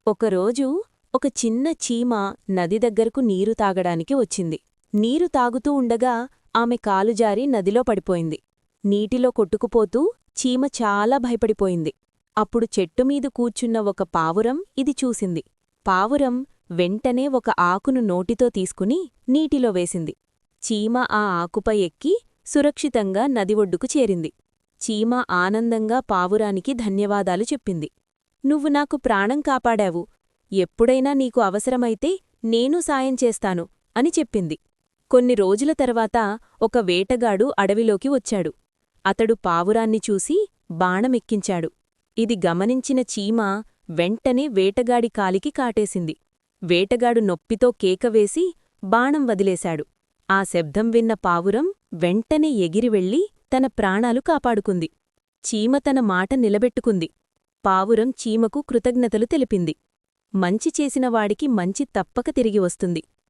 ఒకరోజు ఒక చిన్న చీమ నది దగ్గరకు నీరు తాగడానికి వచ్చింది. నీరు తాగుతూ ఉండగా ఆమె కాలుజారి నదిలో పడిపోయింది. నీటిలో కొట్టుకుపోతూ చీమ చాలా భయపడిపోయింది. అప్పుడు చెట్టుమీద కూర్చున్న ఒక పావురం ఇది చూసింది. పావురం వెంటనే ఒక ఆకును నోటితో తీసుకుని నీటిలో వేసింది. చీమ ఆ ఆకుపై ఎక్కి సురక్షితంగా నది ఒడ్డుకు చేరింది. చీమ ఆనందంగా పావురానికి ధన్యవాదాలు చెప్పింది. నువ్వు నాకు ప్రాణం కాపాడావు. ఎప్పుడైనా నీకు అవసరమైతే నేను సాయం చేస్తాను అని చెప్పింది. కొన్ని రోజుల తర్వాత ఒక వేటగాడు అడవిలోకి వచ్చాడు. అతడు పావురాన్ని చూసి బాణమెక్కించాడు. ఇది గమనించిన చీమ వెంటనే వేటగాడి కాలికి కాటేసింది. వేటగాడు నొప్పితో కేకవేసి బాణం వదిలేశాడు. ఆ శబ్దం విన్న పావురం వెంటనే ఎగిరి వెళ్ళి తన ప్రాణాలు కాపాడుకుంది. చీమ తన మాట నిలబెట్టుకుంది. పావురం చీమకు కృతజ్ఞతలు తెలిపింది. మంచి చేసినవాడికి మంచి తప్పక తిరిగి వస్తుంది.